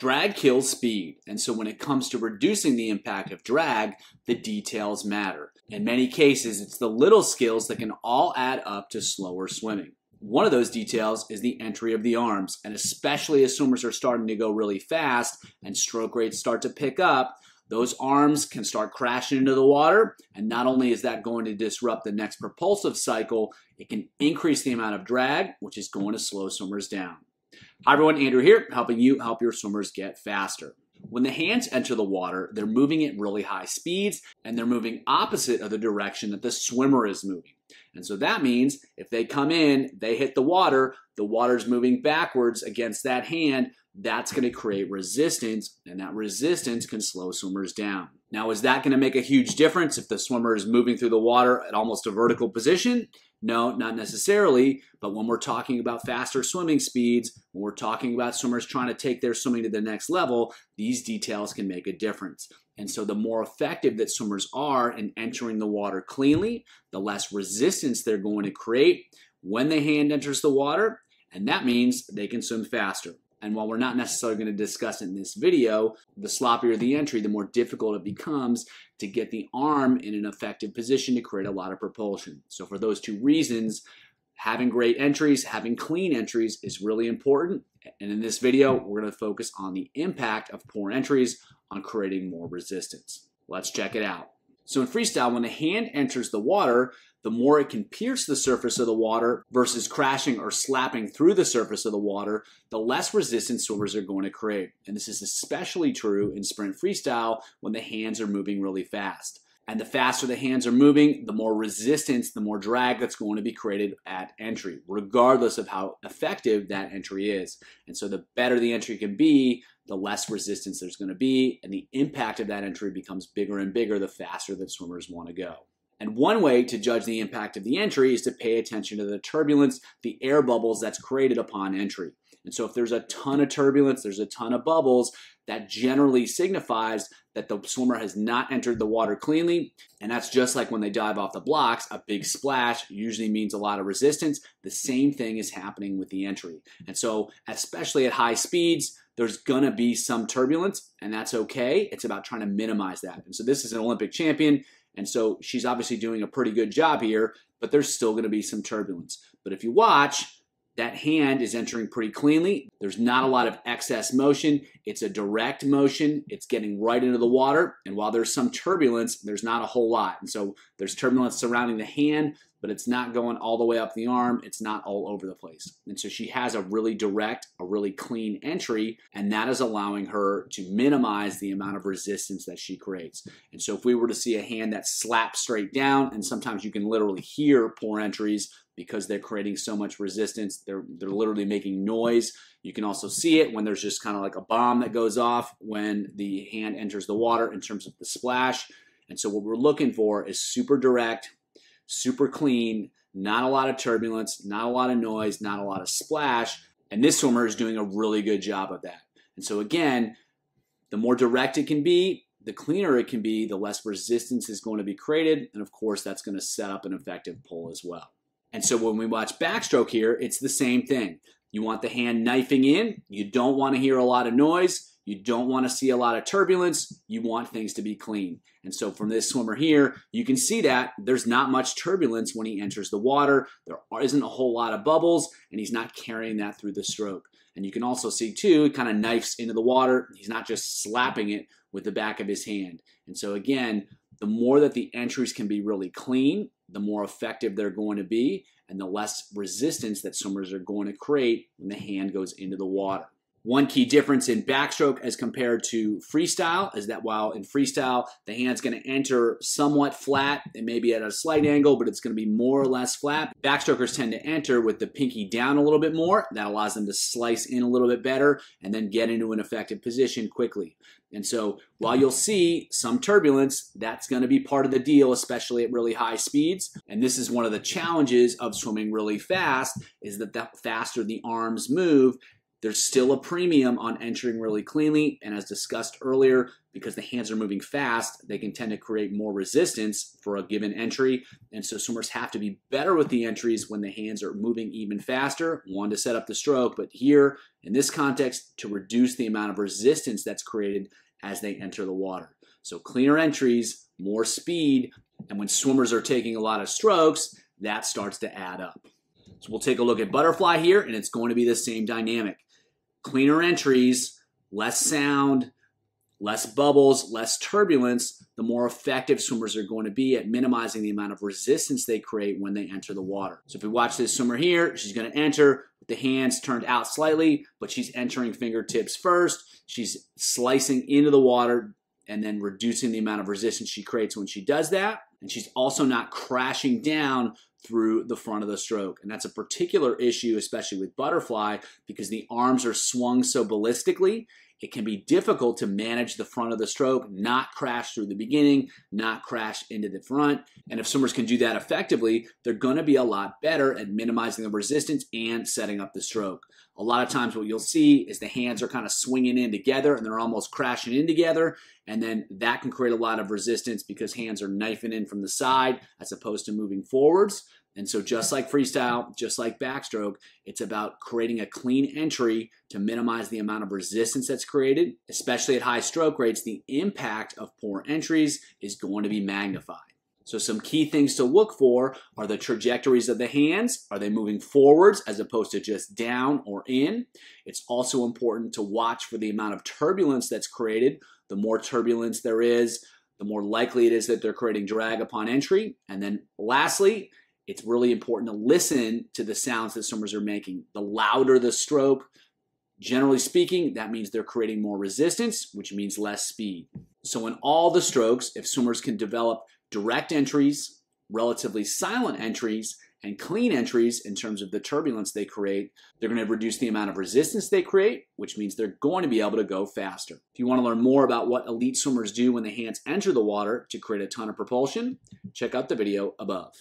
Drag kills speed, and so when it comes to reducing the impact of drag, the details matter. In many cases, it's the little skills that can all add up to slower swimming. One of those details is the entry of the arms, and especially as swimmers are starting to go really fast and stroke rates start to pick up, those arms can start crashing into the water, and not only is that going to disrupt the next propulsive cycle, it can increase the amount of drag, which is going to slow swimmers down. Hi everyone, Andrew here, helping you help your swimmers get faster. When the hands enter the water, they're moving at really high speeds, and they're moving opposite of the direction that the swimmer is moving. And so that means if they come in, they hit the water's moving backwards against that hand, that's going to create resistance, and that resistance can slow swimmers down. Now, is that going to make a huge difference if the swimmer is moving through the water at almost a vertical position? No, not necessarily, but when we're talking about faster swimming speeds, when we're talking about swimmers trying to take their swimming to the next level, these details can make a difference. And so the more effective that swimmers are in entering the water cleanly, the less resistance they're going to create when the hand enters the water, and that means they can swim faster. And while we're not necessarily going to discuss it in this video, the sloppier the entry, the more difficult it becomes to get the arm in an effective position to create a lot of propulsion. So for those two reasons, having great entries, having clean entries is really important. And in this video, we're going to focus on the impact of poor entries on creating more resistance. Let's check it out. So in freestyle, when the hand enters the water, the more it can pierce the surface of the water versus crashing or slapping through the surface of the water, the less resistance swimmers are going to create. And this is especially true in sprint freestyle when the hands are moving really fast. And the faster the hands are moving, the more resistance, the more drag that's going to be created at entry, regardless of how effective that entry is. And so the better the entry can be, the less resistance there's going to be, and the impact of that entry becomes bigger and bigger the faster that swimmers want to go. And one way to judge the impact of the entry is to pay attention to the turbulence, the air bubbles that's created upon entry. And so if there's a ton of turbulence, there's a ton of bubbles, that generally signifies that the swimmer has not entered the water cleanly. And that's just like when they dive off the blocks, a big splash usually means a lot of resistance. The same thing is happening with the entry. And so especially at high speeds, there's gonna be some turbulence, and that's okay. It's about trying to minimize that. And so this is an Olympic champion, and so she's obviously doing a pretty good job here, but there's still gonna be some turbulence. But if you watch, that hand is entering pretty cleanly. There's not a lot of excess motion. It's a direct motion. It's getting right into the water. And while there's some turbulence, there's not a whole lot. And so there's turbulence surrounding the hand, but it's not going all the way up the arm. It's not all over the place. And so she has a really direct, a really clean entry, and that is allowing her to minimize the amount of resistance that she creates. And so if we were to see a hand that slaps straight down, and sometimes you can literally hear poor entries because they're creating so much resistance, they're literally making noise. You can also see it when there's just kind of like a bomb that goes off when the hand enters the water in terms of the splash. And so what we're looking for is super direct, super clean, not a lot of turbulence, not a lot of noise, not a lot of splash. And this swimmer is doing a really good job of that. And so again, the more direct it can be, the cleaner it can be, the less resistance is going to be created. And of course, that's going to set up an effective pull as well. And so when we watch backstroke here, it's the same thing. You want the hand knifing in. You don't want to hear a lot of noise. You don't want to see a lot of turbulence. You want things to be clean. And so from this swimmer here, you can see that there's not much turbulence when he enters the water. There isn't a whole lot of bubbles, and he's not carrying that through the stroke. And you can also see too, he kind of knifes into the water. He's not just slapping it with the back of his hand. And so again, the more that the entries can be really clean, the more effective they're going to be, and the less resistance that swimmers are going to create when the hand goes into the water. One key difference in backstroke as compared to freestyle is that while in freestyle, the hand's going to enter somewhat flat, it may be at a slight angle, but it's going to be more or less flat. Backstrokers tend to enter with the pinky down a little bit more. That allows them to slice in a little bit better and then get into an effective position quickly. And so while you'll see some turbulence, that's going to be part of the deal, especially at really high speeds. And this is one of the challenges of swimming really fast, is that the faster the arms move, There's still a premium on entering really cleanly, and as discussed earlier, because the hands are moving fast, they can tend to create more resistance for a given entry, and so swimmers have to be better with the entries when the hands are moving even faster, one, to set up the stroke, but here, in this context, to reduce the amount of resistance that's created as they enter the water. So cleaner entries, more speed, and when swimmers are taking a lot of strokes, that starts to add up. So we'll take a look at butterfly here, and it's going to be the same dynamic. Cleaner entries, less sound, less bubbles, less turbulence, the more effective swimmers are going to be at minimizing the amount of resistance they create when they enter the water. So if we watch this swimmer here, she's going to enter with the hands turned out slightly, but she's entering fingertips first. She's slicing into the water and then reducing the amount of resistance she creates when she does that. And she's also not crashing down through the front of the stroke. And that's a particular issue, especially with butterfly, because the arms are swung so ballistically, it can be difficult to manage the front of the stroke, not crash through the beginning, not crash into the front. And if swimmers can do that effectively, they're going to be a lot better at minimizing the resistance and setting up the stroke. A lot of times what you'll see is the hands are kind of swinging in together and they're almost crashing in together. And then that can create a lot of resistance because hands are knifing in from the side as opposed to moving forwards. And so just like freestyle, just like backstroke, it's about creating a clean entry to minimize the amount of resistance that's created. Especially at high stroke rates, the impact of poor entries is going to be magnified. So some key things to look for are the trajectories of the hands. Are they moving forwards as opposed to just down or in? It's also important to watch for the amount of turbulence that's created. The more turbulence there is, the more likely it is that they're creating drag upon entry. And then lastly, it's really important to listen to the sounds that swimmers are making. The louder the stroke, generally speaking, that means they're creating more resistance, which means less speed. So in all the strokes, if swimmers can develop direct entries, relatively silent entries, and clean entries in terms of the turbulence they create, they're going to reduce the amount of resistance they create, which means they're going to be able to go faster. If you want to learn more about what elite swimmers do when the hands enter the water to create a ton of propulsion, check out the video above.